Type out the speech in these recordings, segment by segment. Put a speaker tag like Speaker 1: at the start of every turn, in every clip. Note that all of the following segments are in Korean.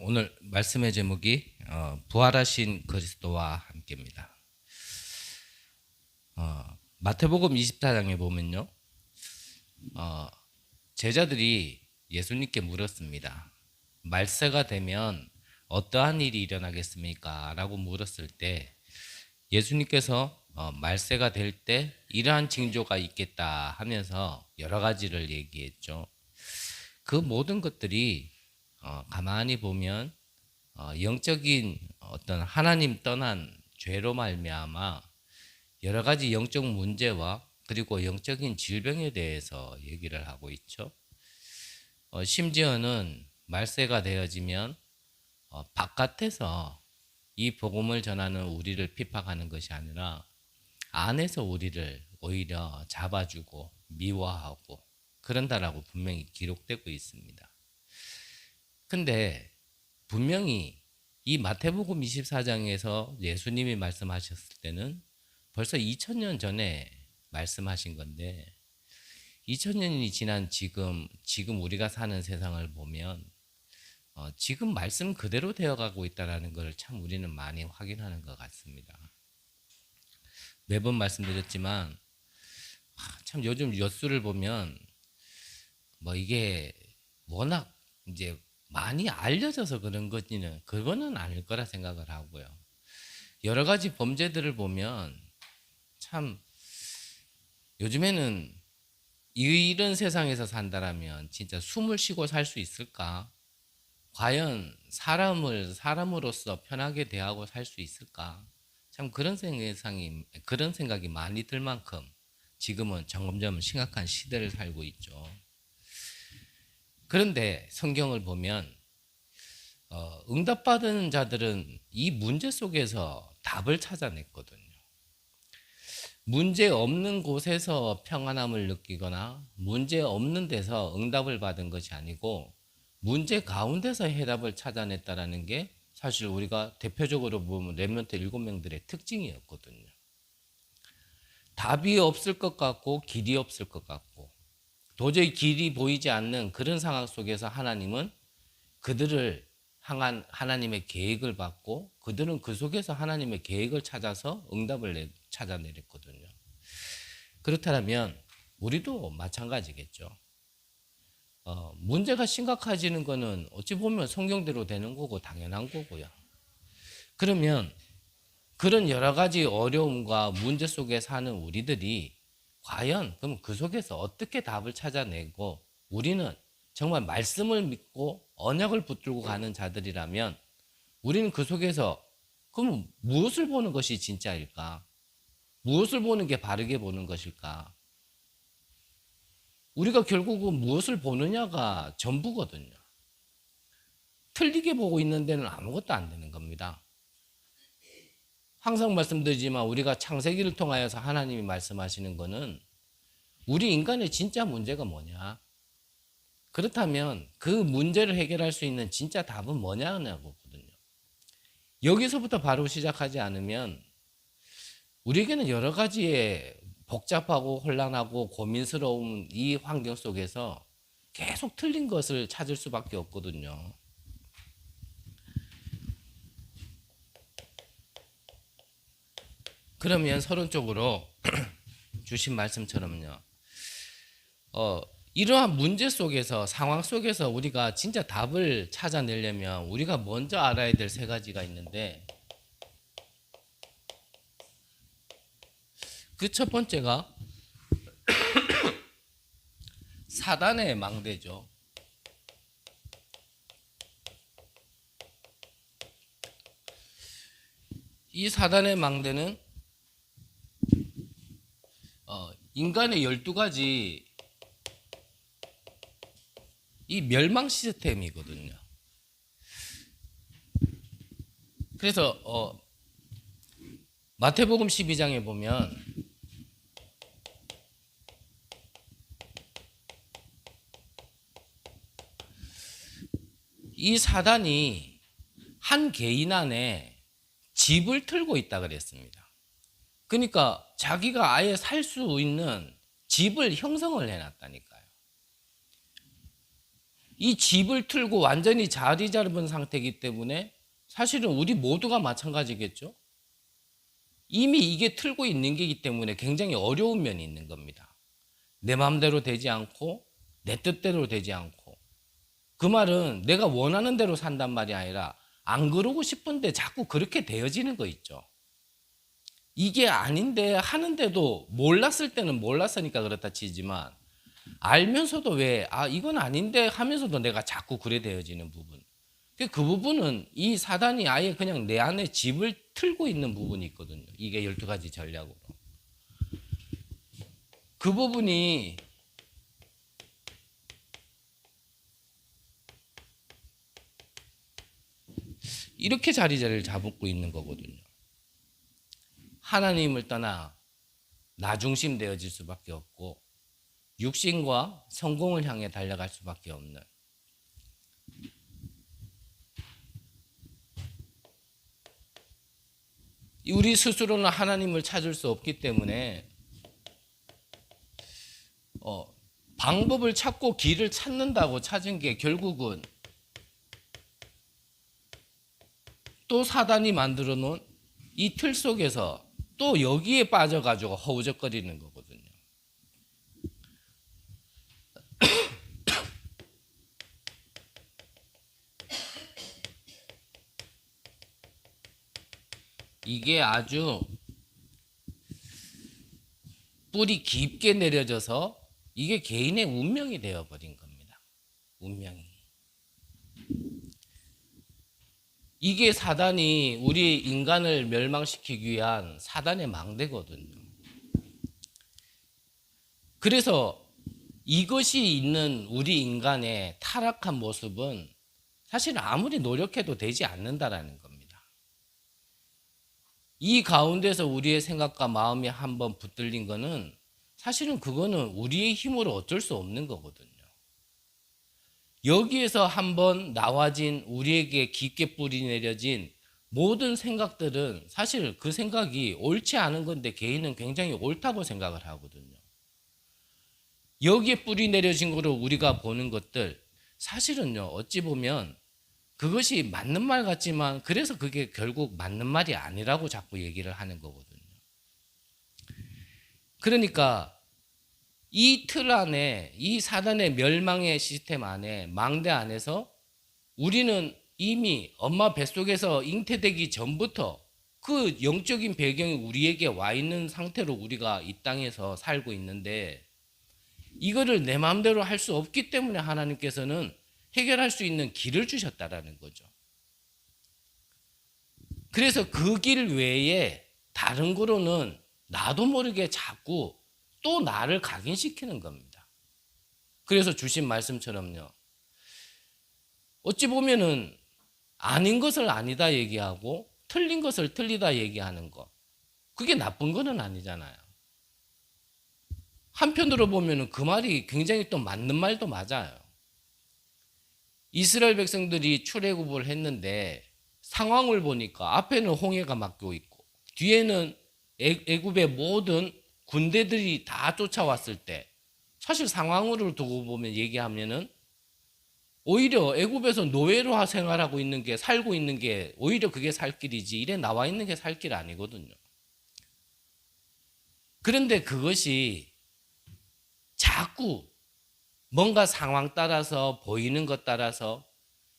Speaker 1: 오늘 말씀의 제목이 부활하신 그리스도와 함께입니다. 마태복음 24장에 보면요, 제자들이 예수님께 물었습니다. 말세가 되면 어떠한 일이 일어나겠습니까? 라고 물었을 때 예수님께서 말세가 될 때 이러한 징조가 있겠다 하면서 여러 가지를 얘기했죠. 그 모든 것들이 가만히 보면 영적인 어떤 하나님 떠난 죄로 말미암아 여러 가지 영적 문제와 그리고 영적인 질병에 대해서 얘기를 하고 있죠. 심지어는 말세가 되어지면 바깥에서 이 복음을 전하는 우리를 핍박하는 것이 아니라 안에서 우리를 오히려 잡아주고 미워하고 그런다라고 분명히 기록되고 있습니다. 근데 분명히 이 마태복음 24장에서 예수님이 말씀하셨을 때는 벌써 2000년 전에 말씀하신 건데 2000년이 지난 지금 우리가 사는 세상을 보면 지금 말씀 그대로 되어가고 있다는 걸 참 우리는 많이 확인하는 것 같습니다. 매번 말씀드렸지만 참 요즘 여수를 보면 이게 워낙 이제 많이 알려져서 그런 것이는 그거는 아닐 거라 생각을 하고요. 여러 가지 범죄들을 보면 참 요즘에는 이런 세상에서 산다라면 진짜 숨을 쉬고 살 수 있을까? 과연 사람으로서 편하게 대하고 살 수 있을까? 참 그런 생각이 많이 들 만큼 지금은 점점 심각한 시대를 살고 있죠. 그런데 성경을 보면 응답받은 자들은 이 문제 속에서 답을 찾아냈거든요. 문제 없는 곳에서 평안함을 느끼거나 문제 없는 데서 응답을 받은 것이 아니고 문제 가운데서 해답을 찾아냈다라는 게 사실 우리가 대표적으로 보면 렘넌트 7명들의 특징이었거든요. 답이 없을 것 같고 길이 없을 것 같고 도저히 길이 보이지 않는 그런 상황 속에서 하나님은 그들을 향한 하나님의 계획을 받고 그들은 그 속에서 하나님의 계획을 찾아서 응답을 찾아내렸거든요. 그렇다면 우리도 마찬가지겠죠. 문제가 심각해지는 것은 어찌 보면 성경대로 되는 거고 당연한 거고요. 그러면 그런 여러 가지 어려움과 문제 속에 사는 우리들이 과연 그럼 그 속에서 어떻게 답을 찾아내고 우리는 정말 말씀을 믿고 언약을 붙들고 가는 자들이라면 우리는 그 속에서 그럼 무엇을 보는 것이 진짜일까? 무엇을 보는 게 바르게 보는 것일까? 우리가 결국은 무엇을 보느냐가 전부거든요. 틀리게 보고 있는 데는 아무것도 안 되는 겁니다. 항상 말씀드리지만 우리가 창세기를 통하여서 하나님이 말씀하시는 것은 우리 인간의 진짜 문제가 뭐냐? 그렇다면 그 문제를 해결할 수 있는 진짜 답은 뭐냐고거든요. 여기서부터 바로 시작하지 않으면 우리에게는 여러 가지의 복잡하고 혼란하고 고민스러운 이 환경 속에서 계속 틀린 것을 찾을 수밖에 없거든요. 그러면 서론적으로 주신 말씀처럼요. 이러한 문제 속에서 상황 속에서 우리가 진짜 답을 찾아내려면 우리가 먼저 알아야 될 3가지가 있는데 그 첫 번째가 사단의 망대죠. 이 사단의 망대는 인간의 12가지 이 멸망 시스템이거든요. 그래서 마태복음 12장에 보면 이 사단이 한 개인 안에 집을 틀고 있다 그랬습니다. 그러니까 자기가 아예 살 수 있는 집을 형성을 해놨다니까요. 이 집을 틀고 완전히 자리 잡은 상태이기 때문에 사실은 우리 모두가 마찬가지겠죠. 이미 이게 틀고 있는 게이기 때문에 굉장히 어려운 면이 있는 겁니다. 내 마음대로 되지 않고 내 뜻대로 되지 않고, 그 말은 내가 원하는 대로 산단 말이 아니라 안 그러고 싶은데 자꾸 그렇게 되어지는 거 있죠. 이게 아닌데 하는데도 몰랐을 때는 몰랐으니까 그렇다 치지만 알면서도 왜 이건 아닌데 하면서도 내가 자꾸 그래 되어지는 부분, 그 부분은 이 사단이 아예 그냥 내 안에 집을 틀고 있는 부분이 있거든요. 이게 12가지 전략으로. 그 부분이 이렇게 자리를 잡고 있는 거거든요. 하나님을 떠나 나 중심 되어질 수밖에 없고 육신과 성공을 향해 달려갈 수밖에 없는, 우리 스스로는 하나님을 찾을 수 없기 때문에 방법을 찾고 길을 찾는다고 찾은 게 결국은 또 사단이 만들어 놓은 이 틀 속에서 또 여기에 빠져가지고 허우적거리는 거거든요. 이게 아주 뿌리 깊게 내려져서 이게 개인의 운명이 되어버린 겁니다. 운명이. 이게 사단이 우리 인간을 멸망시키기 위한 사단의 망대거든요. 그래서 이것이 있는 우리 인간의 타락한 모습은 사실 아무리 노력해도 되지 않는다라는 겁니다. 이 가운데서 우리의 생각과 마음이 한번 붙들린 거는 사실은 그거는 우리의 힘으로 어쩔 수 없는 거거든요. 여기에서 한번 나와진 우리에게 깊게 뿌리 내려진 모든 생각들은 사실 그 생각이 옳지 않은 건데 개인은 굉장히 옳다고 생각을 하거든요. 여기에 뿌리 내려진 거로 우리가 보는 것들 사실은요, 어찌 보면 그것이 맞는 말 같지만 그래서 그게 결국 맞는 말이 아니라고 자꾸 얘기를 하는 거거든요. 그러니까 이 틀 안에, 이 사단의 멸망의 시스템 안에, 망대 안에서 우리는 이미 엄마 뱃속에서 잉태되기 전부터 그 영적인 배경이 우리에게 와 있는 상태로 우리가 이 땅에서 살고 있는데, 이거를 내 마음대로 할 수 없기 때문에 하나님께서는 해결할 수 있는 길을 주셨다라는 거죠. 그래서 그 길 외에 다른 거로는 나도 모르게 자꾸 또 나를 각인시키는 겁니다. 그래서 주신 말씀처럼요, 어찌 보면은 아닌 것을 아니다 얘기하고 틀린 것을 틀리다 얘기하는 거, 그게 나쁜 거는 아니잖아요. 한편으로 보면은 그 말이 굉장히 또 맞는 말도 맞아요. 이스라엘 백성들이 출애굽을 했는데 상황을 보니까 앞에는 홍해가 막고 있고 뒤에는 애굽의 모든 군대들이 다 쫓아왔을 때, 사실 상황으로 두고 보면 얘기하면은 오히려 애굽에서 노예로 생활하고 있는 게, 살고 있는 게 오히려 그게 살 길이지 이래 나와 있는 게 살 길 아니거든요. 그런데 그것이 자꾸 뭔가 상황 따라서, 보이는 것 따라서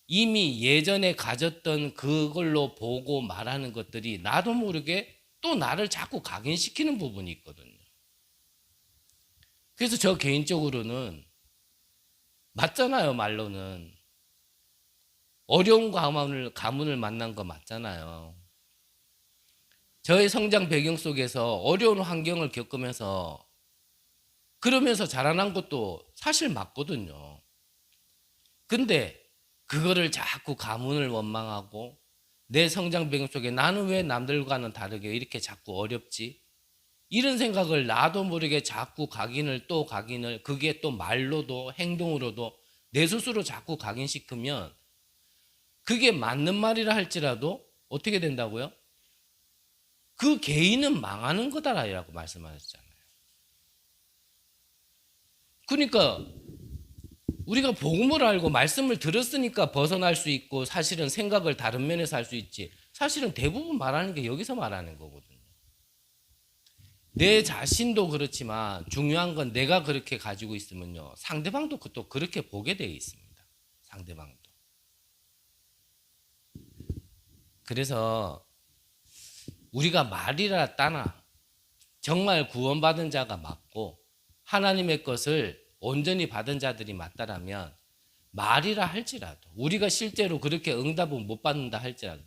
Speaker 1: 이미 예전에 가졌던 그걸로 보고 말하는 것들이 나도 모르게 또 나를 자꾸 각인시키는 부분이 있거든요. 그래서 저 개인적으로는 맞잖아요. 말로는 어려운 가문을 만난 거 맞잖아요. 저의 성장 배경 속에서 어려운 환경을 겪으면서 그러면서 자라난 것도 사실 맞거든요. 근데 그거를 자꾸 가문을 원망하고 내 성장 배경 속에 나는 왜 남들과는 다르게 이렇게 자꾸 어렵지? 이런 생각을 나도 모르게 자꾸 각인을 그게 또 말로도 행동으로도 내 스스로 자꾸 각인시키면 그게 맞는 말이라 할지라도 어떻게 된다고요? 그 개인은 망하는 거다라고 말씀하셨잖아요. 그러니까 우리가 복음을 알고 말씀을 들었으니까 벗어날 수 있고 사실은 생각을 다른 면에서 할 수 있지. 사실은 대부분 말하는 게 여기서 말하는 거거든요. 내 자신도 그렇지만 중요한 건 내가 그렇게 가지고 있으면요. 상대방도 또 그렇게 보게 되어 있습니다. 상대방도. 그래서 우리가 말이라 따나 정말 구원받은 자가 맞고 하나님의 것을 온전히 받은 자들이 맞다라면 말이라 할지라도 우리가 실제로 그렇게 응답은 못 받는다 할지라도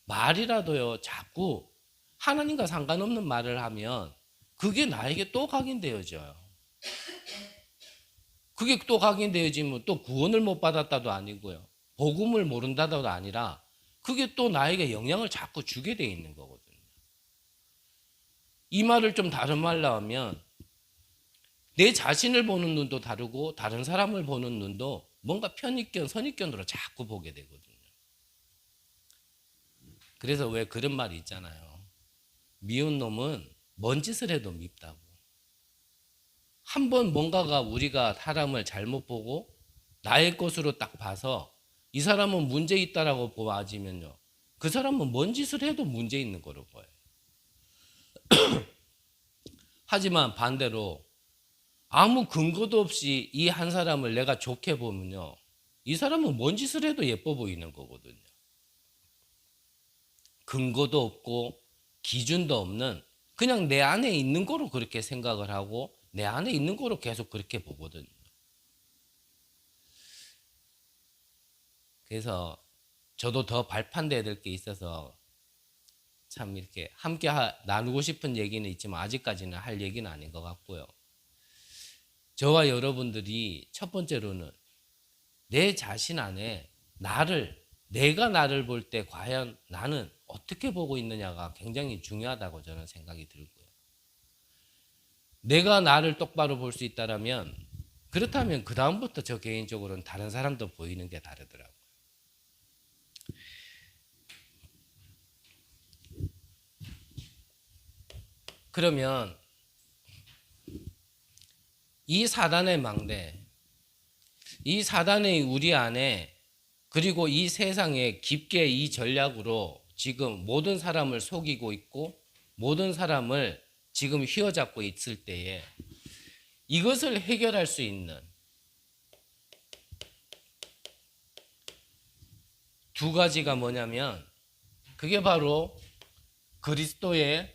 Speaker 1: 말이라도요 자꾸 하나님과 상관없는 말을 하면 그게 나에게 또 각인되어져요. 그게 또 각인되어지면 또 구원을 못 받았다도 아니고요. 복음을 모른다도 아니라 그게 또 나에게 영향을 자꾸 주게 돼 있는 거거든요. 이 말을 좀 다른 말로 하면 내 자신을 보는 눈도 다르고 다른 사람을 보는 눈도 뭔가 편익견, 선입견으로 자꾸 보게 되거든요. 그래서 왜 그런 말이 있잖아요. 미운 놈은 뭔 짓을 해도 밉다고. 한번 뭔가가 우리가 사람을 잘못 보고 나의 것으로 딱 봐서 이 사람은 문제 있다라고 보아지면요. 그 사람은 뭔 짓을 해도 문제 있는 거로 보여요. 하지만 반대로 아무 근거도 없이 이 한 사람을 내가 좋게 보면요. 이 사람은 뭔 짓을 해도 예뻐 보이는 거거든요. 근거도 없고 기준도 없는 그냥 내 안에 있는 거로 그렇게 생각을 하고 내 안에 있는 거로 계속 그렇게 보거든요. 그래서 저도 더 발판돼야 될 게 있어서 참 이렇게 함께 나누고 싶은 얘기는 있지만 아직까지는 할 얘기는 아닌 것 같고요. 저와 여러분들이 첫 번째로는 내 자신 안에 내가 나를 볼 때 과연 나는 어떻게 보고 있느냐가 굉장히 중요하다고 저는 생각이 들고요. 내가 나를 똑바로 볼 수 있다면 그렇다면 그 다음부터 저 개인적으로는 다른 사람도 보이는 게 다르더라고요. 그러면 이 사단의 망대, 이 사단의 우리 안에 그리고 이 세상에 깊게 이 전략으로 지금 모든 사람을 속이고 있고 모든 사람을 지금 휘어잡고 있을 때에 이것을 해결할 수 있는 두 가지가 뭐냐면 그게 바로 그리스도의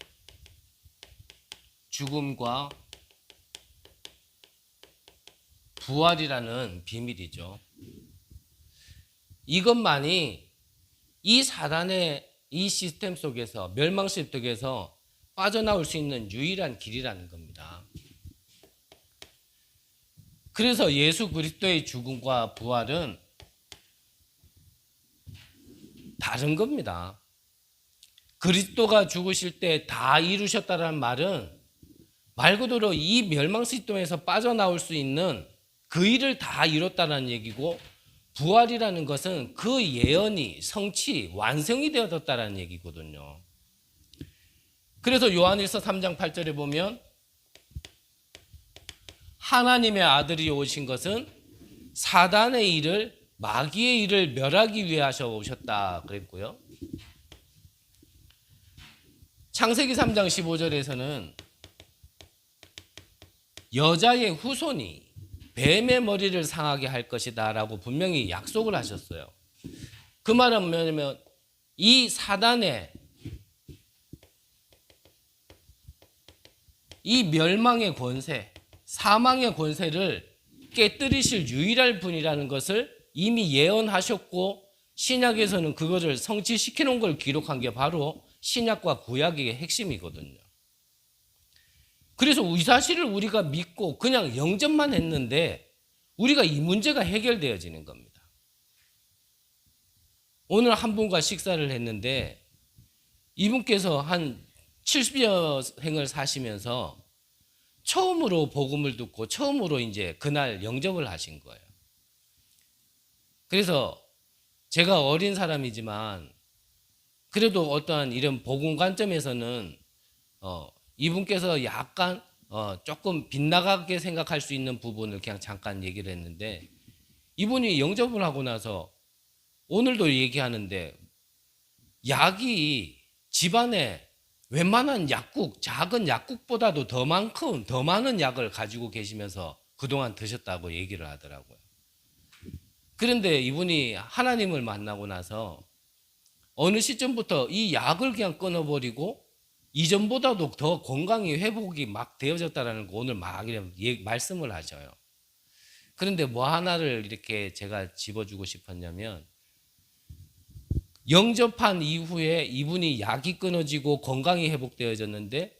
Speaker 1: 죽음과 부활이라는 비밀이죠. 이것만이 이 사단의 이 시스템 속에서 멸망 시스템 속에서 빠져나올 수 있는 유일한 길이라는 겁니다. 그래서 예수 그리스도의 죽음과 부활은 다른 겁니다. 그리스도가 죽으실 때 다 이루셨다는 말은 말 그대로 이 멸망 시스템에서 빠져나올 수 있는 그 일을 다 이뤘다는 얘기고 부활이라는 것은 그 예언이 성취, 완성이 되어졌다는 얘기거든요. 그래서 요한일서 3장 8절에 보면 하나님의 아들이 오신 것은 사단의 일을 마귀의 일을 멸하기 위해 하셔 오셨다 그랬고요. 창세기 3장 15절에서는 여자의 후손이 뱀의 머리를 상하게 할 것이다 라고 분명히 약속을 하셨어요. 그 말은 뭐냐면 이 사단의 이 멸망의 권세, 사망의 권세를 깨뜨리실 유일할 분이라는 것을 이미 예언하셨고 신약에서는 그것을 성취시켜 놓은 걸 기록한 게 바로 신약과 구약의 핵심이거든요. 그래서 이 사실을 우리가 믿고 그냥 영접만 했는데 우리가 이 문제가 해결되어지는 겁니다. 오늘 한 분과 식사를 했는데 이분께서 한 70여 행을 사시면서 처음으로 복음을 듣고 처음으로 이제 그날 영접을 하신 거예요. 그래서 제가 어린 사람이지만 그래도 어떠한 이런 복음 관점에서는 이분께서 약간 조금 빗나가게 생각할 수 있는 부분을 그냥 잠깐 얘기를 했는데 이분이 영접을 하고 나서 오늘도 얘기하는데 약이 집안에 웬만한 약국, 작은 약국보다도 더 많은 약을 가지고 계시면서 그동안 드셨다고 얘기를 하더라고요. 그런데 이분이 하나님을 만나고 나서 어느 시점부터 이 약을 그냥 끊어버리고 이전보다도 더 건강이 회복이 막 되어졌다라는 거 오늘 막 말씀을 하셔요. 그런데 뭐 하나를 이렇게 제가 집어주고 싶었냐면 영접한 이후에 이분이 약이 끊어지고 건강이 회복되어졌는데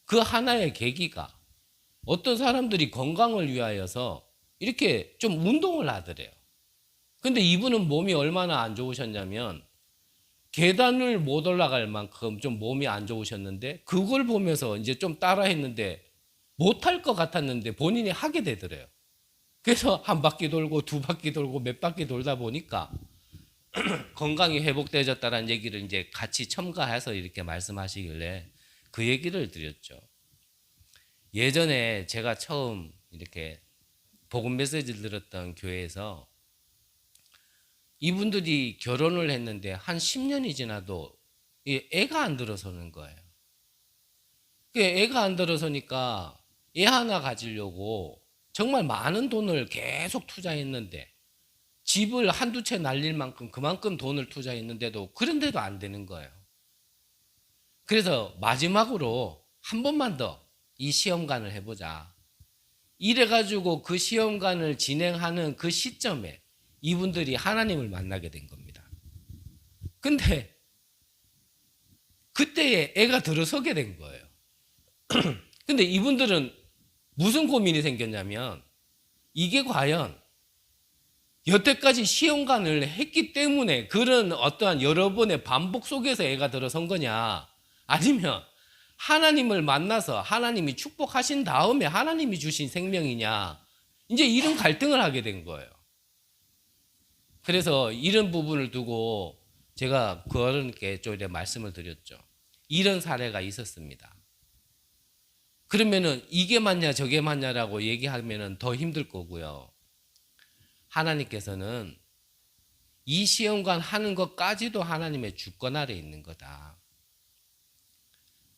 Speaker 1: 그 하나의 계기가 어떤 사람들이 건강을 위하여서 이렇게 좀 운동을 하더래요. 근데 이분은 몸이 얼마나 안 좋으셨냐면 계단을 못 올라갈 만큼 좀 몸이 안 좋으셨는데 그걸 보면서 이제 좀 따라 했는데 못할 것 같았는데 본인이 하게 되더래요. 그래서 한 바퀴 돌고 두 바퀴 돌고 몇 바퀴 돌다 보니까 건강이 회복되어졌다는 얘기를 이제 같이 첨가해서 이렇게 말씀하시길래 그 얘기를 드렸죠. 예전에 제가 처음 이렇게 복음 메시지를 들었던 교회에서 이분들이 결혼을 했는데 한 10년이 지나도 애가 안 들어서는 거예요. 애가 안 들어서니까 애 하나 가지려고 정말 많은 돈을 계속 투자했는데 집을 한두 채 날릴 만큼 그만큼 돈을 투자했는데도 그런데도 안 되는 거예요. 그래서 마지막으로 한 번만 더 이 시험관을 해보자. 이래가지고 그 시험관을 진행하는 그 시점에 이분들이 하나님을 만나게 된 겁니다. 근데 그때에 애가 들어서게 된 거예요. 근데 이분들은 무슨 고민이 생겼냐면 이게 과연 여태까지 시험관을 했기 때문에 그런 어떠한 여러 번의 반복 속에서 애가 들어선 거냐, 아니면 하나님을 만나서 하나님이 축복하신 다음에 하나님이 주신 생명이냐, 이제 이런 갈등을 하게 된 거예요. 그래서 이런 부분을 두고 제가 그 어른께 좀 이렇게 말씀을 드렸죠. 이런 사례가 있었습니다. 그러면은 이게 맞냐 저게 맞냐라고 얘기하면은 더 힘들 거고요. 하나님께서는 이 시험관 하는 것까지도 하나님의 주권 아래 있는 거다.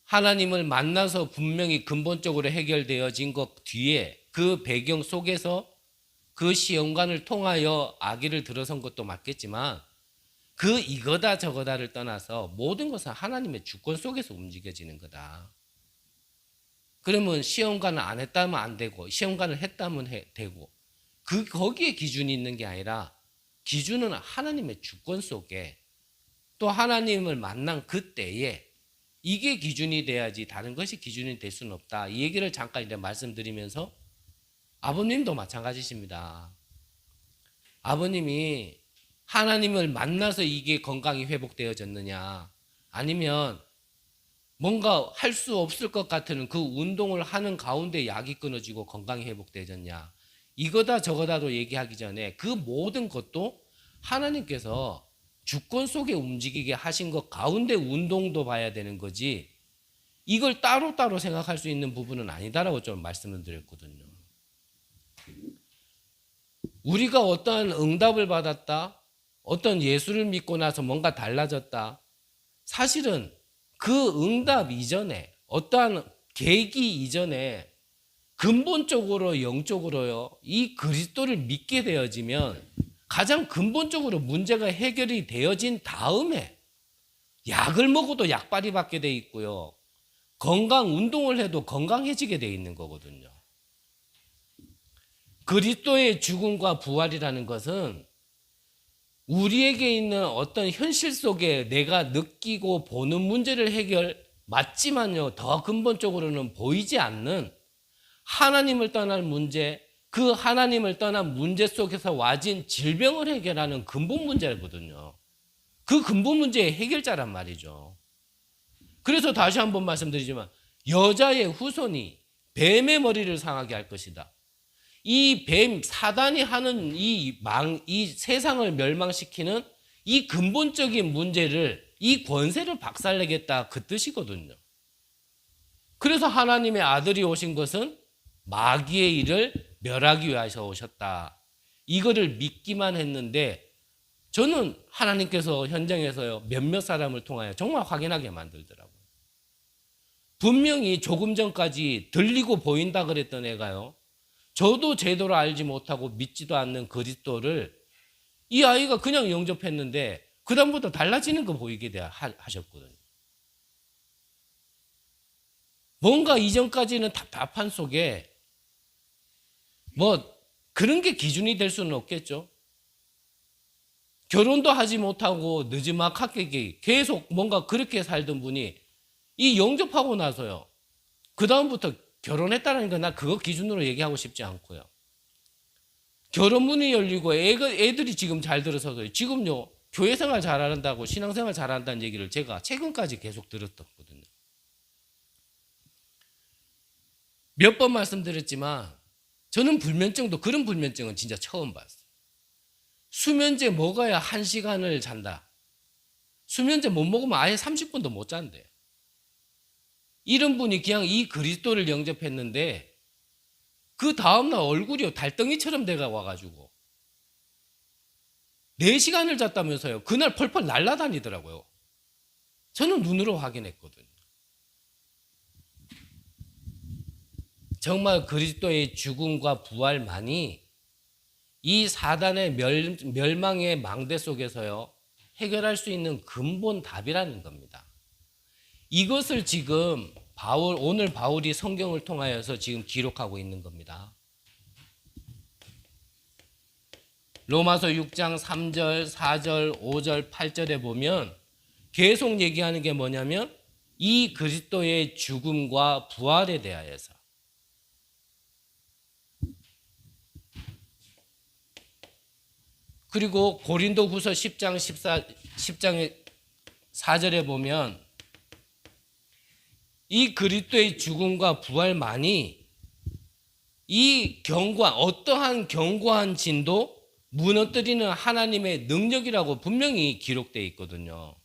Speaker 1: 하나님을 만나서 분명히 근본적으로 해결되어진 것 뒤에 그 배경 속에서 그 시험관을 통하여 아기를 들어선 것도 맞겠지만 그 이거다 저거다를 떠나서 모든 것은 하나님의 주권 속에서 움직여지는 거다. 그러면 시험관을 안 했다면 안 되고 시험관을 했다면 되고 거기에 기준이 있는 게 아니라 기준은 하나님의 주권 속에 또 하나님을 만난 그때에 이게 기준이 돼야지 다른 것이 기준이 될 수는 없다. 이 얘기를 잠깐 이제 말씀드리면서 아버님도 마찬가지십니다. 아버님이 하나님을 만나서 이게 건강이 회복되어졌느냐, 아니면 뭔가 할 수 없을 것 같은 그 운동을 하는 가운데 약이 끊어지고 건강이 회복되어졌냐, 이거다 저거다도 얘기하기 전에 그 모든 것도 하나님께서 주권 속에 움직이게 하신 것 가운데 운동도 봐야 되는 거지 이걸 따로따로 생각할 수 있는 부분은 아니다라고 좀 말씀을 드렸거든요. 우리가 어떠한 응답을 받았다, 어떤 예수를 믿고 나서 뭔가 달라졌다, 사실은 그 응답 이전에 어떠한 계기 이전에 근본적으로 영적으로요 이 그리스도를 믿게 되어지면 가장 근본적으로 문제가 해결이 되어진 다음에 약을 먹어도 약발이 받게 돼 있고요, 건강 운동을 해도 건강해지게 돼 있는 거거든요. 그리스도의 죽음과 부활이라는 것은 우리에게 있는 어떤 현실 속에 내가 느끼고 보는 문제를 맞지만요 더 근본적으로는 보이지 않는 하나님을 떠난 문제, 그 하나님을 떠난 문제 속에서 와진 질병을 해결하는 근본 문제거든요. 그 근본 문제의 해결자란 말이죠. 그래서 다시 한번 말씀드리지만 여자의 후손이 뱀의 머리를 상하게 할 것이다. 이 뱀, 사단이 하는 이 세상을 멸망시키는 이 근본적인 문제를, 이 권세를 박살내겠다, 그 뜻이거든요. 그래서 하나님의 아들이 오신 것은 마귀의 일을 멸하기 위해서 오셨다. 이거를 믿기만 했는데 저는 하나님께서 현장에서요 몇몇 사람을 통하여 정말 확인하게 만들더라고요. 분명히 조금 전까지 들리고 보인다 그랬던 애가요, 저도 제대로 알지 못하고 믿지도 않는 그리스도를 이 아이가 그냥 영접했는데 그다음부터 달라지는 거 보이게 하셨거든요. 뭔가 이전까지는 답답한 속에 뭐 그런 게 기준이 될 수는 없겠죠. 결혼도 하지 못하고 느지막하게 계속 뭔가 그렇게 살던 분이 이 영접하고 나서요, 그 다음부터 결혼했다는 건 나 그거 기준으로 얘기하고 싶지 않고요. 결혼문이 열리고 애들이 지금 잘 들어서서 지금요 교회 생활 잘한다고 신앙생활 잘한다는 얘기를 제가 최근까지 계속 들었거든요. 몇 번 말씀드렸지만 저는 불면증도 그런 불면증은 진짜 처음 봤어요. 수면제 먹어야 1시간을 잔다. 수면제 못 먹으면 아예 30분도 못 잔대요. 이런 분이 그냥 이 그리스도를 영접했는데 그 다음날 얼굴이 달덩이처럼 돼가 와가지고 4시간을 잤다면서요. 그날 펄펄 날아다니더라고요. 저는 눈으로 확인했거든요. 정말 그리스도의 죽음과 부활만이 이 사단의 멸망의 망대 속에서요 해결할 수 있는 근본 답이라는 겁니다. 이것을 지금 오늘 바울이 성경을 통하여서 지금 기록하고 있는 겁니다. 로마서 6장 3절, 4절, 5절, 8절에 보면 계속 얘기하는 게 뭐냐면 이 그리스도의 죽음과 부활에 대하여서, 그리고 고린도후서 10장의 4절에 보면 이 그리스도의 죽음과 부활만이 이 어떠한 견고한 진도 무너뜨리는 하나님의 능력이라고 분명히 기록되어 있거든요.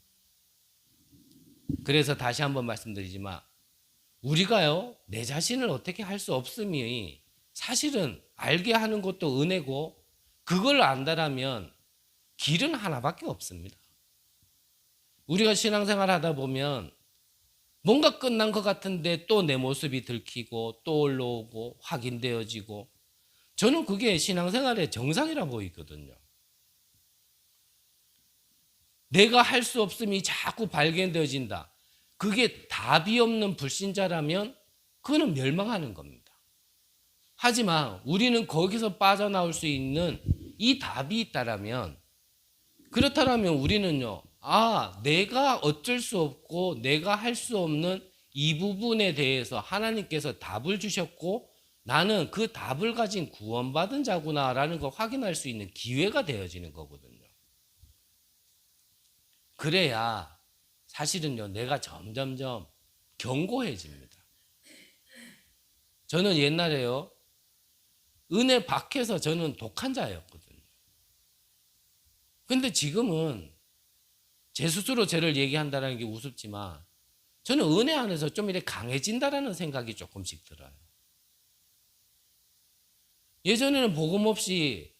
Speaker 1: 그래서 다시 한번 말씀드리지만 우리가요 내 자신을 어떻게 할 수 없음이 사실은 알게 하는 것도 은혜고, 그걸 안다라면 길은 하나밖에 없습니다. 우리가 신앙생활 하다 보면 뭔가 끝난 것 같은데 또 내 모습이 들키고 또 올라오고 확인되어지고, 저는 그게 신앙생활의 정상이라 보이거든요. 내가 할 수 없음이 자꾸 발견되어진다. 그게 답이 없는 불신자라면 그거는 멸망하는 겁니다. 하지만 우리는 거기서 빠져나올 수 있는 이 답이 있다라면, 그렇다면 우리는요, 내가 어쩔 수 없고 내가 할 수 없는 이 부분에 대해서 하나님께서 답을 주셨고 나는 그 답을 가진 구원받은 자구나라는 걸 확인할 수 있는 기회가 되어지는 거거든요. 그래야 사실은요 내가 점점점 견고해집니다. 저는 옛날에요 은혜 밖에서 저는 독한 자였거든요. 근데 지금은 제 스스로 저를 얘기한다는 게 우습지만 저는 은혜 안에서 좀 이렇게 강해진다라는 생각이 조금씩 들어요. 예전에는 복음 없이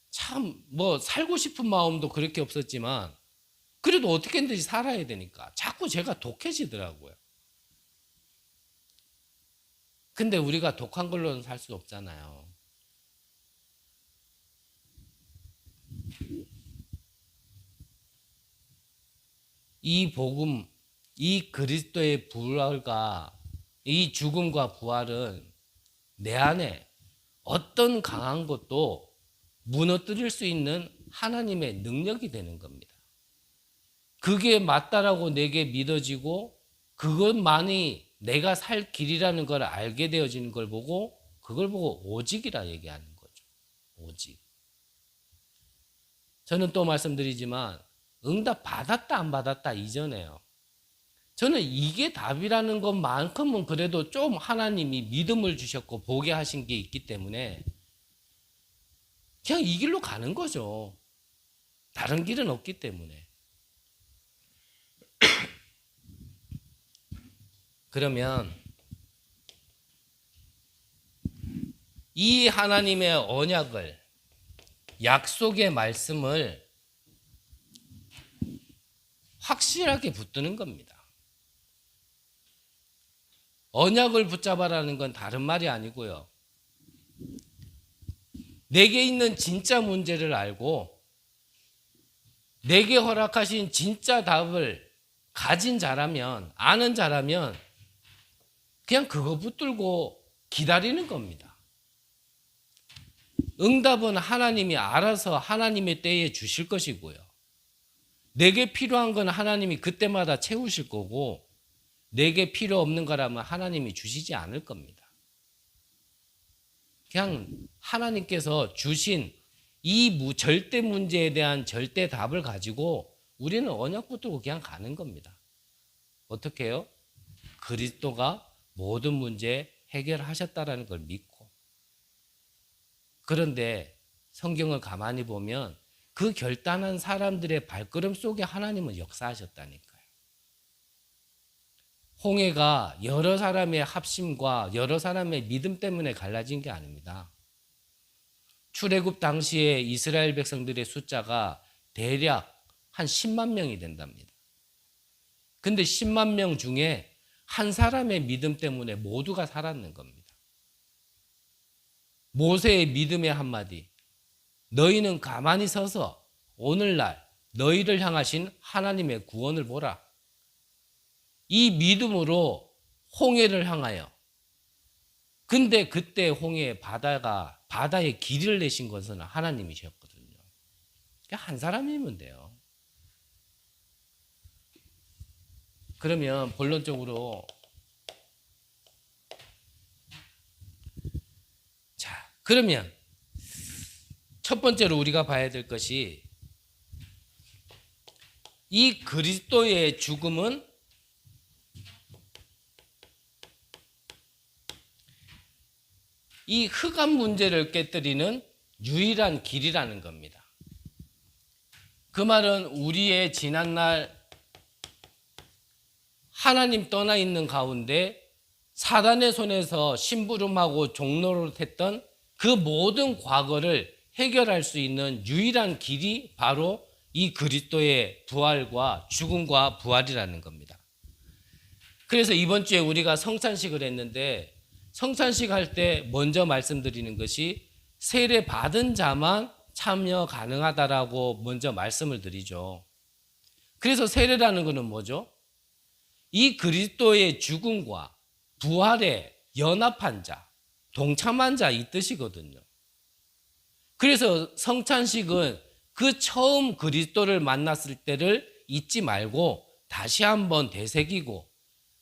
Speaker 1: 참 살고 싶은 마음도 그렇게 없었지만 그래도 어떻게든지 살아야 되니까 자꾸 제가 독해지더라고요. 근데 우리가 독한 걸로는 살 수 없잖아요. 이 복음, 이 그리스도의 부활과 이 죽음과 부활은 내 안에 어떤 강한 것도 무너뜨릴 수 있는 하나님의 능력이 되는 겁니다. 그게 맞다라고 내게 믿어지고 그것만이 내가 살 길이라는 걸 알게 되어지는 걸 보고 그걸 보고 오직이라 얘기하는 거죠. 오직. 저는 또 말씀드리지만 응답 받았다 안 받았다 이전에요. 저는 이게 답이라는 것만큼은 그래도 좀 하나님이 믿음을 주셨고 보게 하신 게 있기 때문에 그냥 이 길로 가는 거죠. 다른 길은 없기 때문에. 그러면 이 하나님의 언약을 약속의 말씀을 확실하게 붙드는 겁니다. 언약을 붙잡아라는 건 다른 말이 아니고요. 내게 있는 진짜 문제를 알고 내게 허락하신 진짜 답을 가진 자라면, 아는 자라면 그냥 그거 붙들고 기다리는 겁니다. 응답은 하나님이 알아서 하나님의 때에 주실 것이고요. 내게 필요한 건 하나님이 그때마다 채우실 거고, 내게 필요 없는 거라면 하나님이 주시지 않을 겁니다. 그냥 하나님께서 주신 이 절대 문제에 대한 절대 답을 가지고 우리는 언약 붙들고 그냥 가는 겁니다. 어떻게 해요? 그리스도가 모든 문제 해결하셨다라는 걸 믿고. 그런데 성경을 가만히 보면 그 결단한 사람들의 발걸음 속에 하나님은 역사하셨다니까요. 홍해가 여러 사람의 합심과 여러 사람의 믿음 때문에 갈라진 게 아닙니다. 출애굽 당시에 이스라엘 백성들의 숫자가 대략 한 10만 명이 된답니다. 근데 10만 명 중에 한 사람의 믿음 때문에 모두가 살았는 겁니다. 모세의 믿음의 한마디, 너희는 가만히 서서 오늘날 너희를 향하신 하나님의 구원을 보라. 이 믿음으로 홍해를 향하여, 근데 그때 홍해 바다에 길을 내신 것은 하나님이셨거든요. 한 사람이면 돼요. 그러면 본론적으로, 그러면 첫 번째로 우리가 봐야 될 것이, 이 그리스도의 죽음은 이 흑암 문제를 깨뜨리는 유일한 길이라는 겁니다. 그 말은 우리의 지난날 하나님 떠나 있는 가운데 사단의 손에서 심부름하고 종노릇했던 그 모든 과거를 해결할 수 있는 유일한 길이 바로 이 그리스도의 부활과 죽음과 부활이라는 겁니다. 그래서 이번 주에 우리가 성찬식을 했는데, 성찬식 할 때 먼저 말씀드리는 것이 세례 받은 자만 참여 가능하다라고 먼저 말씀을 드리죠. 그래서 세례라는 것은 뭐죠? 이 그리스도의 죽음과 부활에 연합한 자, 동참한 자 이 뜻이거든요. 그래서 성찬식은 그 처음 그리스도를 만났을 때를 잊지 말고 다시 한번 되새기고,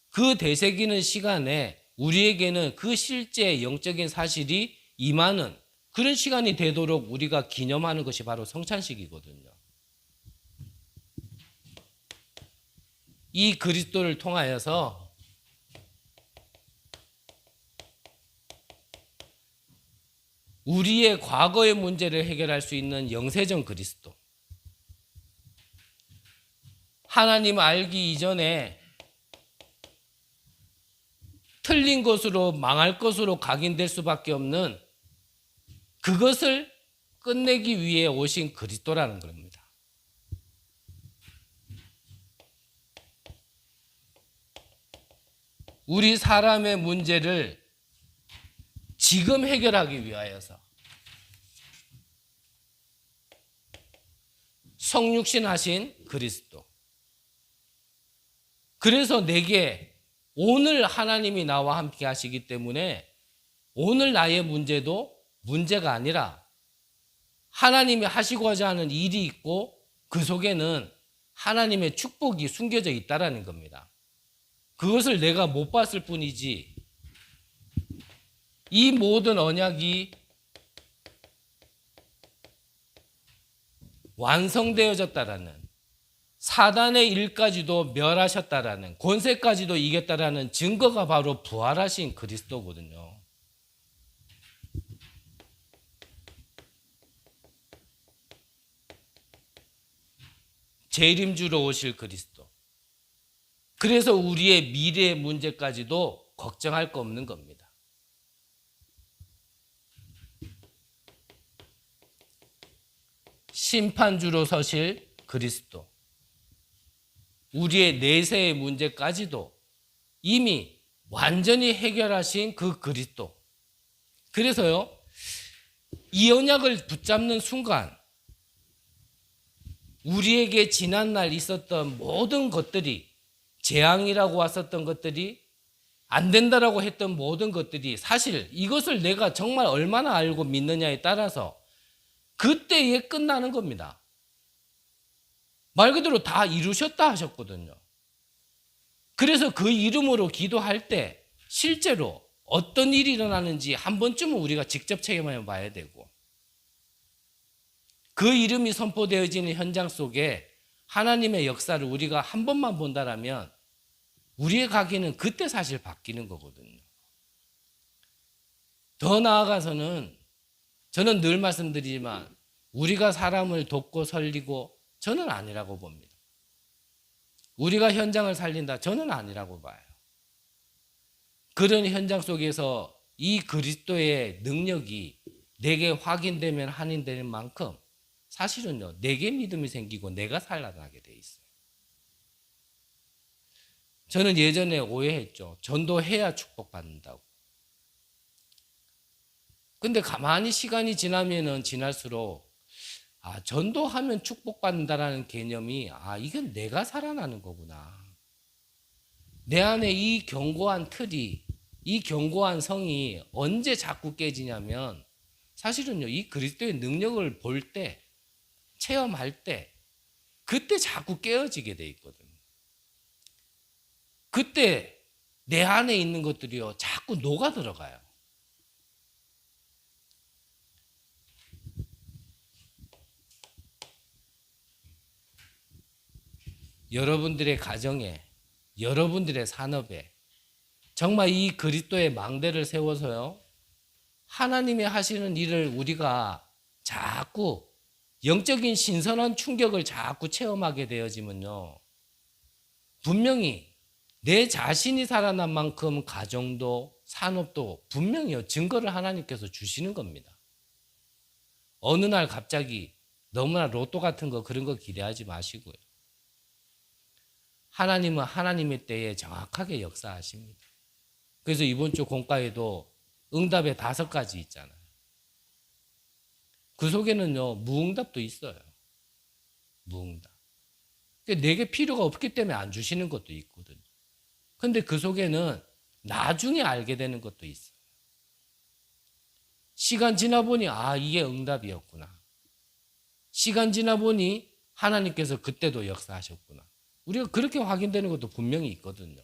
Speaker 1: 그 되새기는 시간에 우리에게는 그 실제 영적인 사실이 임하는 그런 시간이 되도록 우리가 기념하는 것이 바로 성찬식이거든요. 이 그리스도를 통하여서 우리의 과거의 문제를 해결할 수 있는 영세전 그리스도, 하나님 알기 이전에 틀린 것으로 망할 것으로 각인될 수밖에 없는 그것을 끝내기 위해 오신 그리스도라는 겁니다. 우리 사람의 문제를 지금 해결하기 위하여서 성육신하신 그리스도. 그래서 내게 오늘 하나님이 나와 함께 하시기 때문에 오늘 나의 문제도 문제가 아니라 하나님이 하시고자 하는 일이 있고 그 속에는 하나님의 축복이 숨겨져 있다라는 겁니다. 그것을 내가 못 봤을 뿐이지, 이 모든 언약이 완성되어졌다라는, 사단의 일까지도 멸하셨다라는, 권세까지도 이겼다라는 증거가 바로 부활하신 그리스도거든요. 재림주로 오실 그리스도. 그래서 우리의 미래의 문제까지도 걱정할 거 없는 겁니다. 심판주로 서실 그리스도, 우리의 내세의 문제까지도 이미 완전히 해결하신 그 그리스도. 그래서요, 이 언약을 붙잡는 순간 우리에게 지난날 있었던 모든 것들이, 재앙이라고 왔었던 것들이, 안 된다라고 했던 모든 것들이, 사실 이것을 내가 정말 얼마나 알고 믿느냐에 따라서 그때에 끝나는 겁니다. 말 그대로 다 이루셨다 하셨거든요. 그래서 그 이름으로 기도할 때 실제로 어떤 일이 일어나는지 한 번쯤은 우리가 직접 체험해 봐야 되고, 그 이름이 선포되어지는 현장 속에 하나님의 역사를 우리가 한 번만 본다라면 우리의 가기는 그때 사실 바뀌는 거거든요. 더 나아가서는 저는 늘 말씀드리지만 우리가 사람을 돕고 살리고 저는 아니라고 봅니다. 우리가 현장을 살린다, 저는 아니라고 봐요. 그런 현장 속에서 이 그리스도의 능력이 내게 확인되면 한인되는 만큼 사실은요, 내게 믿음이 생기고 내가 살아나게 돼 있어요. 저는 예전에 오해했죠. 전도해야 축복받는다고. 근데 가만히 시간이 지나면은 지날수록 전도하면 축복받는다라는 개념이 이건 내가 살아나는 거구나. 내 안에 이 견고한 틀이, 이 견고한 성이 언제 자꾸 깨지냐면 사실은요, 이 그리스도의 능력을 볼 때, 체험할 때 그때 자꾸 깨어지게 돼 있거든요. 그때 내 안에 있는 것들이요, 자꾸 녹아 들어가요. 여러분들의 가정에, 여러분들의 산업에 정말 이 그리스도의 망대를 세워서요, 하나님이 하시는 일을 우리가 자꾸 영적인 신선한 충격을 자꾸 체험하게 되어지면요, 분명히 내 자신이 살아난 만큼 가정도 산업도 분명히 증거를 하나님께서 주시는 겁니다. 어느 날 갑자기 너무나 로또 같은 거, 그런 거 기대하지 마시고요. 하나님은 하나님의 때에 정확하게 역사하십니다. 그래서 이번 주 공과에도 응답의 5가지 있잖아요. 그 속에는요, 무응답도 있어요. 무응답. 내게 필요가 없기 때문에 안 주시는 것도 있거든요. 근데 그 속에는 나중에 알게 되는 것도 있어요. 시간 지나 보니 이게 응답이었구나. 시간 지나 보니 하나님께서 그때도 역사하셨구나. 우리가 그렇게 확인되는 것도 분명히 있거든요.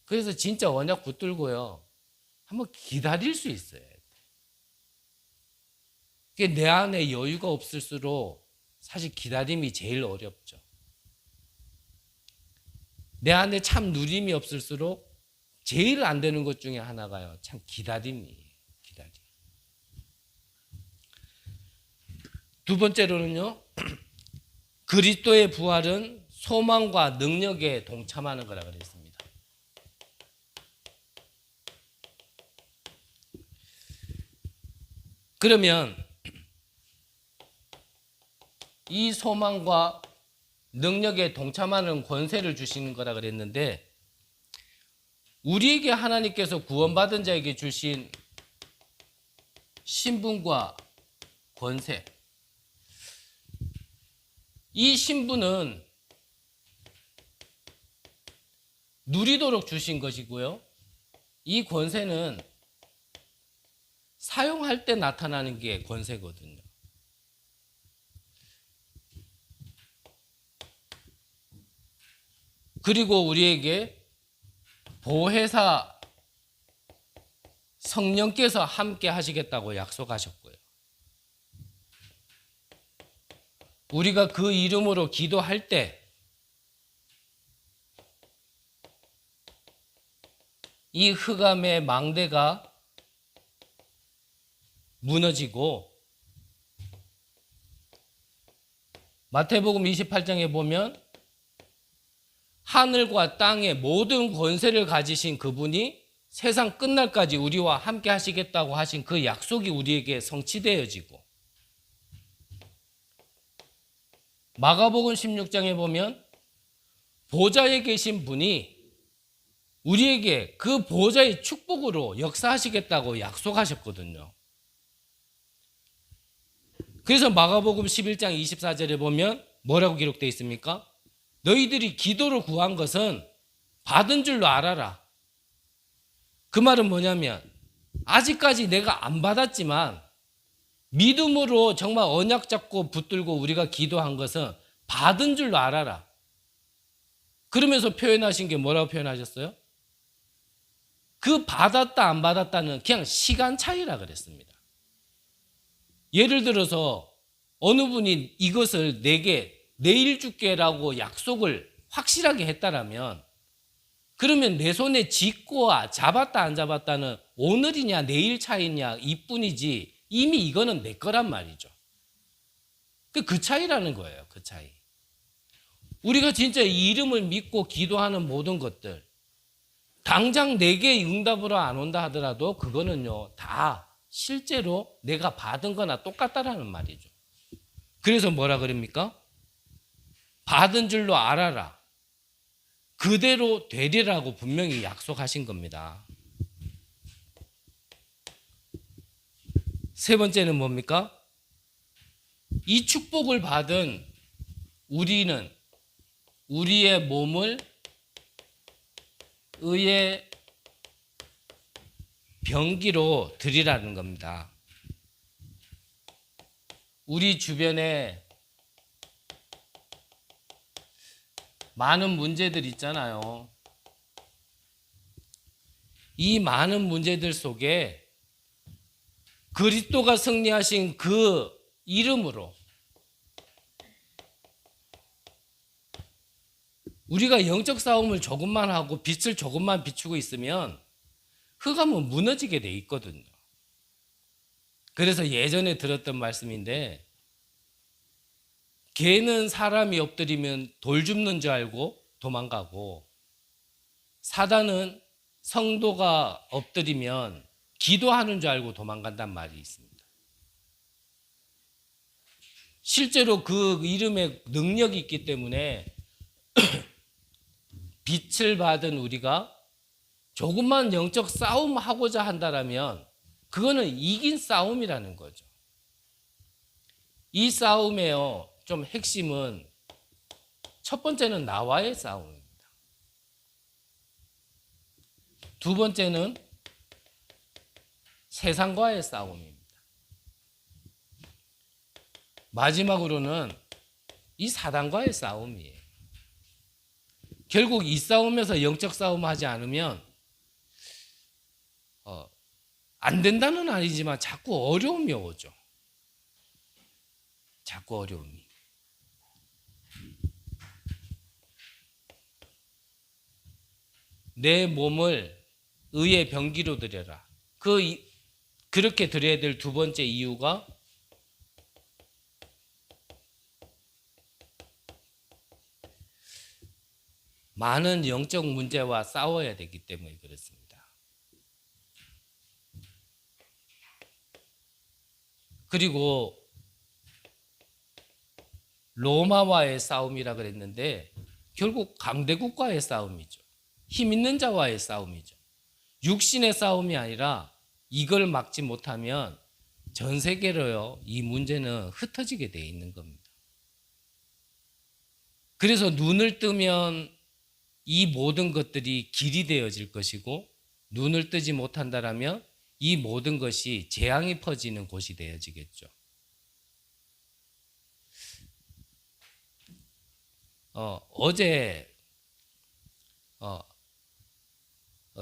Speaker 1: 그래서 진짜 언약 붙들고요, 한번 기다릴 수 있어야 돼. 내 안에 여유가 없을수록 사실 기다림이 제일 어렵죠. 내 안에 참 누림이 없을수록 제일 안 되는 것 중에 하나가요, 참 기다림이에요. 기다림. 두 번째로는요, 그리스도의 부활은 소망과 능력에 동참하는 거라 그랬습니다. 그러면 이 소망과 능력에 동참하는 권세를 주시는 거라 그랬는데, 우리에게 하나님께서 구원받은 자에게 주신 신분과 권세, 이 신분은 누리도록 주신 것이고요, 이 권세는 사용할 때 나타나는 게 권세거든요. 그리고 우리에게 보혜사 성령께서 함께 하시겠다고 약속하셨고요. 우리가 그 이름으로 기도할 때 이 흑암의 망대가 무너지고, 마태복음 28장에 보면 하늘과 땅의 모든 권세를 가지신 그분이 세상 끝날까지 우리와 함께 하시겠다고 하신 그 약속이 우리에게 성취되어지고, 마가복음 16장에 보면 보좌에 계신 분이 우리에게 그 보좌의 축복으로 역사하시겠다고 약속하셨거든요. 그래서 마가복음 11장 24절에 보면 뭐라고 기록되어 있습니까? 너희들이 기도로 구한 것은 받은 줄로 알아라. 그 말은 뭐냐면 아직까지 내가 안 받았지만 믿음으로 정말 언약 잡고 붙들고 우리가 기도한 것은 받은 줄로 알아라. 그러면서 표현하신 게 뭐라고 표현하셨어요? 그 받았다 안 받았다는 그냥 시간 차이라 그랬습니다. 예를 들어서 어느 분이 이것을 내게 내일 줄게라고 약속을 확실하게 했다라면 그러면 내 손에 쥐고 잡았다 안 잡았다는 오늘이냐 내일 차이냐 이뿐이지 이미 이거는 내 거란 말이죠. 그 차이라는 거예요. 그 차이. 우리가 진짜 이 이름을 믿고 기도하는 모든 것들 당장 내게 응답으로 안 온다 하더라도 그거는요 다 실제로 내가 받은 거나 똑같다라는 말이죠. 그래서 뭐라 그럽니까? 받은 줄로 알아라. 그대로 되리라고 분명히 약속하신 겁니다. 세 번째는 뭡니까? 이 축복을 받은 우리는 우리의 몸을 의의 병기로 드리라는 겁니다. 우리 주변에 많은 문제들 있잖아요. 이 많은 문제들 속에 그리스도가 승리하신 그 이름으로 우리가 영적 싸움을 조금만 하고 빛을 조금만 비추고 있으면 흑암은 무너지게 돼 있거든요. 그래서 예전에 들었던 말씀인데 개는 사람이 엎드리면 돌 줍는 줄 알고 도망가고 사단은 성도가 엎드리면 기도하는 줄 알고 도망간단 말이 있습니다. 실제로 그 이름에 능력이 있기 때문에 빛을 받은 우리가 조금만 영적 싸움하고자 한다면 그거는 이긴 싸움이라는 거죠. 이 싸움에요 좀 핵심은 첫 번째는 나와의 싸움입니다. 두 번째는 세상과의 싸움입니다. 마지막으로는 이 사단과의 싸움이에요. 결국 이 싸움에서 영적 싸움하지 않으면 안 된다는 아니지만 자꾸 어려움이 오죠. 자꾸 어려움이. 내 몸을 의의 병기로 드려라. 그렇게 드려야 될 두 번째 이유가 많은 영적 문제와 싸워야 되기 때문에 그렇습니다. 그리고 로마와의 싸움이라 그랬는데 결국 강대국과의 싸움이죠. 힘 있는 자와의 싸움이죠. 육신의 싸움이 아니라 이걸 막지 못하면 전 세계로요 이 문제는 흩어지게 돼 있는 겁니다. 그래서 눈을 뜨면 이 모든 것들이 길이 되어질 것이고 눈을 뜨지 못한다라면 이 모든 것이 재앙이 퍼지는 곳이 되어지겠죠. 어제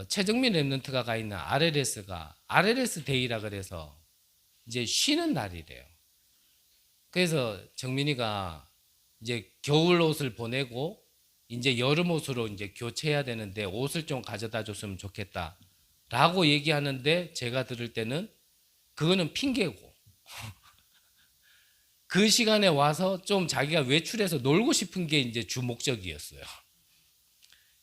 Speaker 1: 최정민 랩런트가 가 있는 RLS가 RLS 데이라 그래서 이제 쉬는 날이래요. 그래서 정민이가 이제 겨울 옷을 보내고 이제 여름 옷으로 이제 교체해야 되는데 옷을 좀 가져다 줬으면 좋겠다라고 얘기하는데 제가 들을 때는 그거는 핑계고 그 시간에 와서 좀 자기가 외출해서 놀고 싶은 게 이제 주 목적이었어요.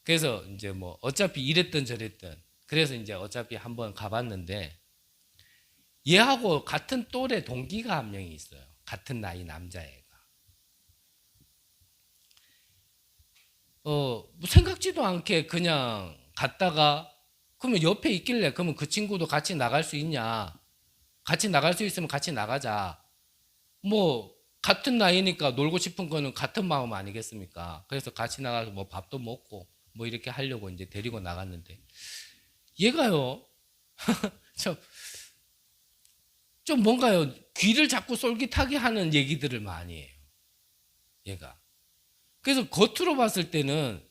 Speaker 1: 그래서 이제 뭐 어차피 이랬든 저랬든 그래서 이제 어차피 한번 가봤는데 얘하고 같은 또래 동기가 한 명이 있어요. 같은 나이 남자애가. 뭐 생각지도 않게 그냥 갔다가 그러면 옆에 있길래 그러면 그 친구도 같이 나갈 수 있냐? 같이 나갈 수 있으면 같이 나가자. 뭐 같은 나이니까 놀고 싶은 거는 같은 마음 아니겠습니까? 그래서 같이 나가서 뭐 밥도 먹고 뭐 이렇게 하려고 이제 데리고 나갔는데 얘가요. 저 좀 뭔가요 귀를 자꾸 쏠깃하게 하는 얘기들을 많이 해요. 얘가. 그래서 겉으로 봤을 때는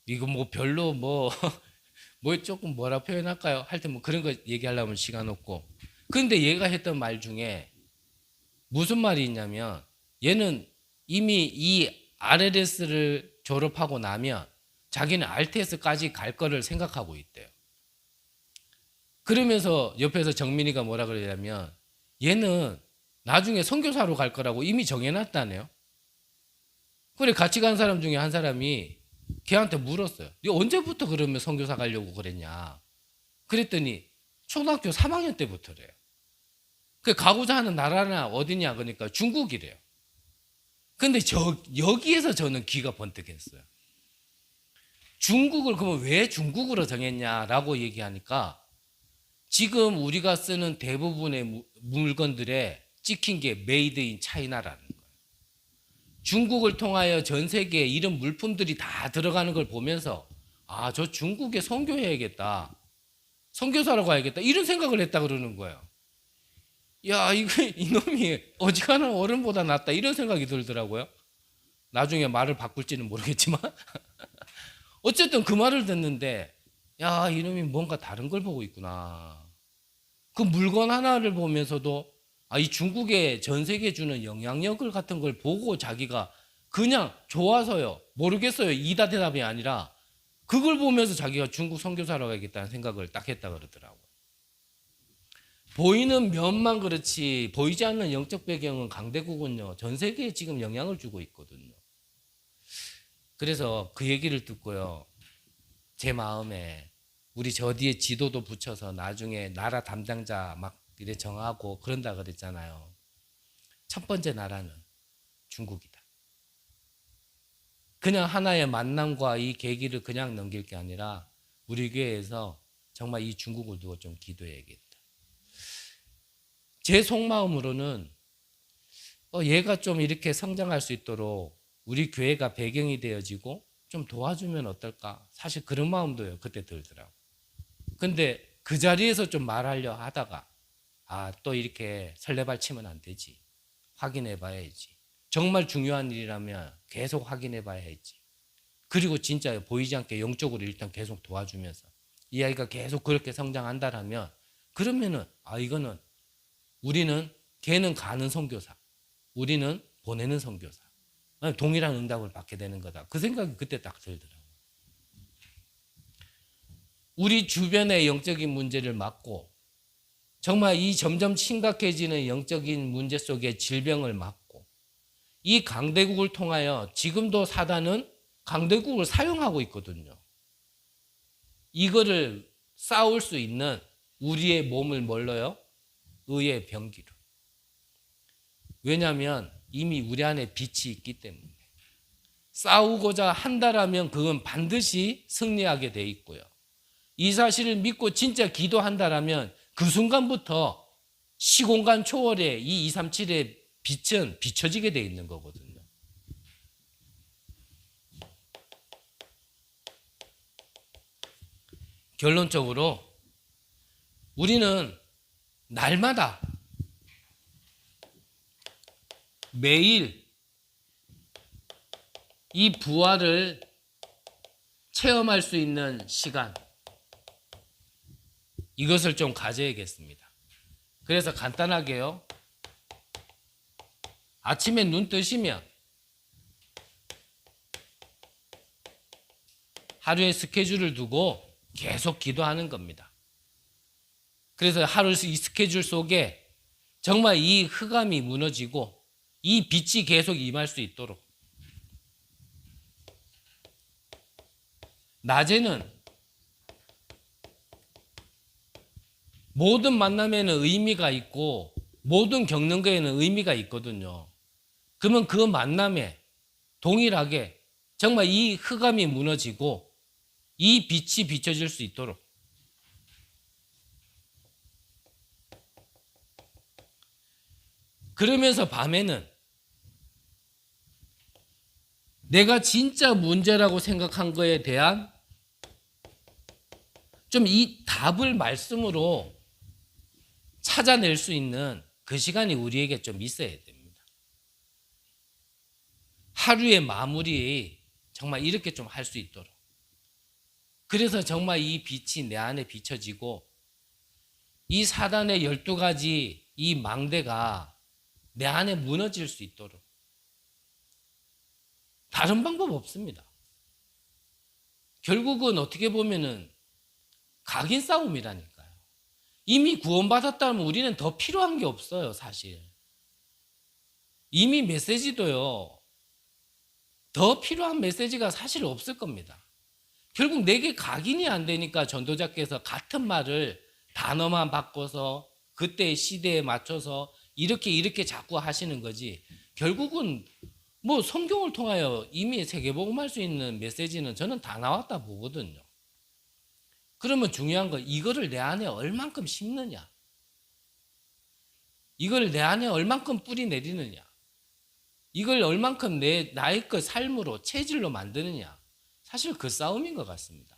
Speaker 1: 이거 뭐 별로 뭐 뭐 조금 뭐라 표현할까요? 할 때 뭐 그런 거 얘기하려면 시간 없고. 근데 얘가 했던 말 중에 무슨 말이 있냐면 얘는 이미 이 RLS를 졸업하고 나면 자기는 RTS까지 갈 거를 생각하고 있대요. 그러면서 옆에서 정민이가 뭐라 그러냐면 얘는 나중에 선교사로 갈 거라고 이미 정해놨다네요. 그래 같이 간 사람 중에 한 사람이 걔한테 물었어요. 네 언제부터 그러면 선교사 가려고 그랬냐? 그랬더니 초등학교 3학년 때부터래요. 그 가고자 하는 나라나 어디냐 그러니까 중국이래요. 근데 여기에서 저는 귀가 번뜩했어요. 중국을 그러면 왜 중국으로 정했냐라고 얘기하니까 지금 우리가 쓰는 대부분의 물건들에 찍힌 게 메이드 인 차이나라는 거예요. 중국을 통하여 전 세계에 이런 물품들이 다 들어가는 걸 보면서 아, 저 중국에 선교해야겠다. 선교사로 가야겠다. 이런 생각을 했다 그러는 거예요. 야, 이놈이 어지간한 어른보다 낫다. 이런 생각이 들더라고요. 나중에 말을 바꿀지는 모르겠지만. 어쨌든 그 말을 듣는데 야, 이놈이 뭔가 다른 걸 보고 있구나. 그 물건 하나를 보면서도 아, 이 중국에 전 세계에 주는 영향력을 같은 걸 보고 자기가 그냥 좋아서요. 모르겠어요. 이다 대답이 아니라 그걸 보면서 자기가 중국 선교사로 가야겠다는 생각을 딱 했다 그러더라고요. 보이는 면만 그렇지 보이지 않는 영적 배경은 강대국은요. 전 세계에 지금 영향을 주고 있거든요. 그래서 그 얘기를 듣고요. 제 마음에 우리 저 뒤에 지도도 붙여서 나중에 나라 담당자 막 이래 정하고 그런다 그랬잖아요. 첫 번째 나라는 중국이다. 그냥 하나의 만남과 이 계기를 그냥 넘길 게 아니라 우리 교회에서 정말 이 중국을 두고 좀 기도해야겠다. 제 속마음으로는 얘가 좀 이렇게 성장할 수 있도록 우리 교회가 배경이 되어지고 좀 도와주면 어떨까? 사실 그런 마음도요 그때 들더라고요. 근데 그 자리에서 좀 말하려 하다가 아, 또 이렇게 설레발 치면 안 되지. 확인해 봐야지. 정말 중요한 일이라면 계속 확인해 봐야지. 그리고 진짜 보이지 않게 영적으로 일단 계속 도와주면서 이 아이가 계속 그렇게 성장한다라면 그러면은 아, 이거는 우리는 걔는 가는 선교사. 우리는 보내는 선교사. 동일한 응답을 받게 되는 거다. 그 생각이 그때 딱 들더라고요. 우리 주변의 영적인 문제를 막고 정말 이 점점 심각해지는 영적인 문제 속에 질병을 막고 이 강대국을 통하여 지금도 사단은 강대국을 사용하고 있거든요. 이거를 싸울 수 있는 우리의 몸을 뭘로요? 의의 병기로. 왜냐하면 이미 우리 안에 빛이 있기 때문에 싸우고자 한다라면 그건 반드시 승리하게 돼 있고요. 이 사실을 믿고 진짜 기도한다라면 그 순간부터 시공간 초월에 이 237의 빛은 비춰지게 돼 있는 거거든요. 결론적으로 우리는 날마다 매일 이 부활을 체험할 수 있는 시간 이것을 좀 가져야겠습니다. 그래서 간단하게요. 아침에 눈 뜨시면 하루의 스케줄을 두고 계속 기도하는 겁니다. 그래서 하루 이 스케줄 속에 정말 이 흑암이 무너지고 이 빛이 계속 임할 수 있도록 낮에는 모든 만남에는 의미가 있고 모든 겪는 거에는 의미가 있거든요. 그러면 그 만남에 동일하게 정말 이 흑암이 무너지고 이 빛이 비춰질 수 있도록. 그러면서 밤에는 내가 진짜 문제라고 생각한 거에 대한 좀 이 답을 말씀으로 찾아낼 수 있는 그 시간이 우리에게 좀 있어야 됩니다. 하루의 마무리 정말 이렇게 좀 할 수 있도록. 그래서 정말 이 빛이 내 안에 비춰지고 이 사단의 12가지 이 망대가 내 안에 무너질 수 있도록. 다른 방법 없습니다. 결국은 어떻게 보면은 각인 싸움이라니까요. 이미 구원받았다면 우리는 더 필요한 게 없어요, 사실. 이미 메시지도요, 더 필요한 메시지가 사실 없을 겁니다. 결국 내게 각인이 안 되니까 전도자께서 같은 말을 단어만 바꿔서 그때의 시대에 맞춰서 이렇게 자꾸 하시는 거지. 결국은 뭐 성경을 통하여 이미 세계복음할 수 있는 메시지는 저는 다 나왔다 보거든요. 그러면 중요한 건 이거를 내 안에 얼만큼 심느냐, 이걸 내 안에 얼만큼 뿌리 내리느냐, 이걸 얼만큼 나의 그 삶으로 체질로 만드느냐, 사실 그 싸움인 것 같습니다.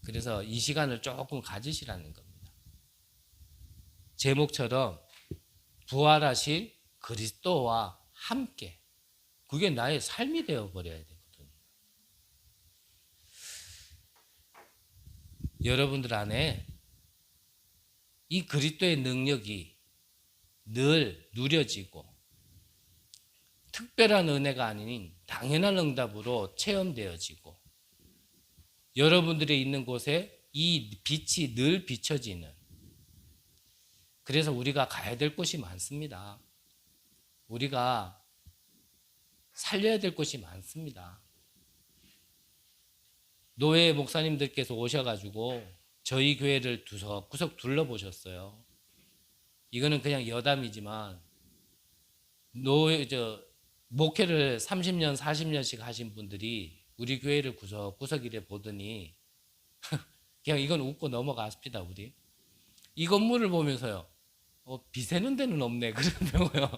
Speaker 1: 그래서 이 시간을 조금 가지시라는 겁니다. 제목처럼 부활하신 그리스도와 함께, 그게 나의 삶이 되어버려야 되거든요. 여러분들 안에 이 그리스도의 능력이 늘 누려지고 특별한 은혜가 아닌 당연한 응답으로 체험되어지고 여러분들이 있는 곳에 이 빛이 늘 비춰지는, 그래서 우리가 가야 될 곳이 많습니다. 우리가 살려야 될 곳이 많습니다. 노예 목사님들께서 오셔가지고 저희 교회를 구석구석 둘러보셨어요. 이거는 그냥 여담이지만 목회를 30년, 40년씩 하신 분들이 우리 교회를 구석구석 이래 보더니 그냥 이건 웃고 넘어갔습니다, 우리. 이 건물을 보면서요. 비세는 데는 없네, 그러더라고요.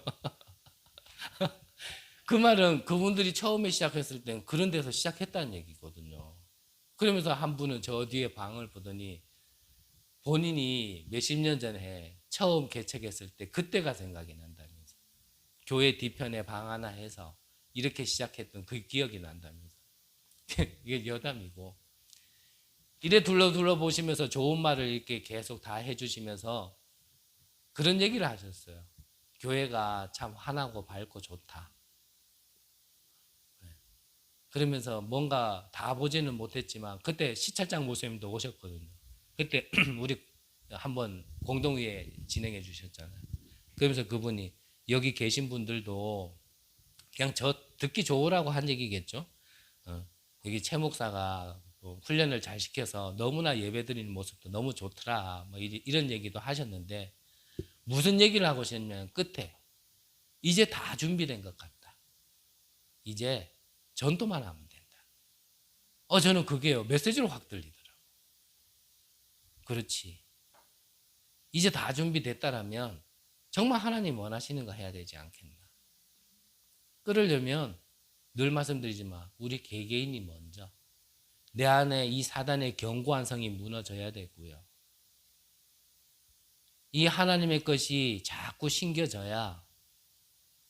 Speaker 1: 그 말은 그분들이 처음에 시작했을 땐 그런 데서 시작했다는 얘기거든요. 그러면서 한 분은 저 뒤에 방을 보더니 본인이 몇십 년 전에 처음 개척했을 때 그때가 생각이 난다면서, 교회 뒤편에 방 하나 해서 이렇게 시작했던 그 기억이 난다면서. 이게 여담이고, 이래 둘러보시면서 좋은 말을 이렇게 계속 다 해주시면서 그런 얘기를 하셨어요. 교회가 참 환하고 밝고 좋다. 그러면서 뭔가 다 보지는 못했지만 그때 시찰장 목사님도 오셨거든요. 그때 우리 한번 공동회의 진행해 주셨잖아요. 그러면서 그분이 여기 계신 분들도 그냥 저 듣기 좋으라고 한 얘기겠죠. 여기 최 목사가 훈련을 잘 시켜서 너무나 예배드리는 모습도 너무 좋더라, 뭐 이런 얘기도 하셨는데, 무슨 얘기를 하고 싶냐면 끝에 이제 다 준비된 것 같다. 이제 전도만 하면 된다. 저는 그게요, 메시지로 확 들리더라고요. 그렇지. 이제 다 준비됐다라면 정말 하나님 원하시는 거 해야 되지 않겠나. 그러려면 늘 말씀드리지만 우리 개개인이 먼저 내 안에 이 사단의 견고한 성이 무너져야 되고요. 이 하나님의 것이 자꾸 신겨져야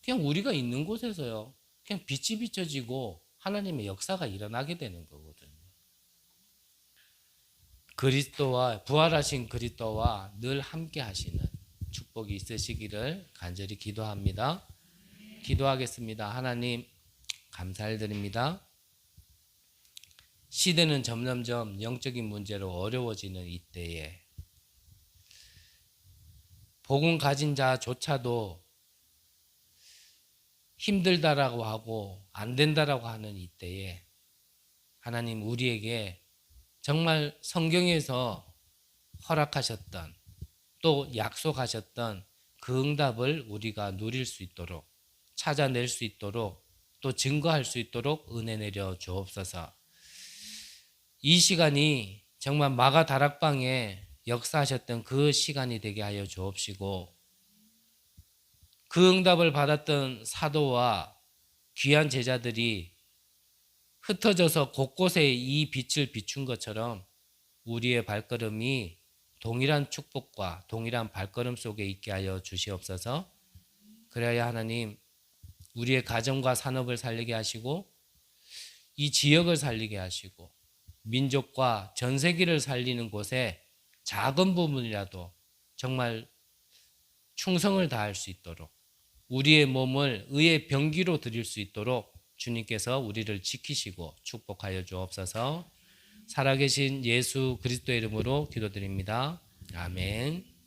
Speaker 1: 그냥 우리가 있는 곳에서요, 그냥 빛이 비춰지고 하나님의 역사가 일어나게 되는 거거든요. 그리스도와, 부활하신 그리스도와 늘 함께 하시는 축복이 있으시기를 간절히 기도합니다. 기도하겠습니다. 하나님, 감사를 드립니다. 시대는 점점점 영적인 문제로 어려워지는 이때에 복음 가진 자조차도 힘들다라고 하고 안 된다라고 하는 이때에 하나님, 우리에게 정말 성경에서 허락하셨던 또 약속하셨던 그 응답을 우리가 누릴 수 있도록, 찾아낼 수 있도록 또 증거할 수 있도록 은혜 내려 주옵소서. 이 시간이 정말 마가 다락방에 역사하셨던 그 시간이 되게 하여 주옵시고, 그 응답을 받았던 사도와 귀한 제자들이 흩어져서 곳곳에 이 빛을 비춘 것처럼 우리의 발걸음이 동일한 축복과 동일한 발걸음 속에 있게 하여 주시옵소서. 그래야 하나님, 우리의 가정과 산업을 살리게 하시고 이 지역을 살리게 하시고 민족과 전 세계를 살리는 곳에 작은 부분이라도 정말 충성을 다할 수 있도록, 우리의 몸을 의의 병기로 드릴 수 있도록 주님께서 우리를 지키시고 축복하여 주옵소서. 살아계신 예수 그리스도의 이름으로 기도드립니다. 아멘.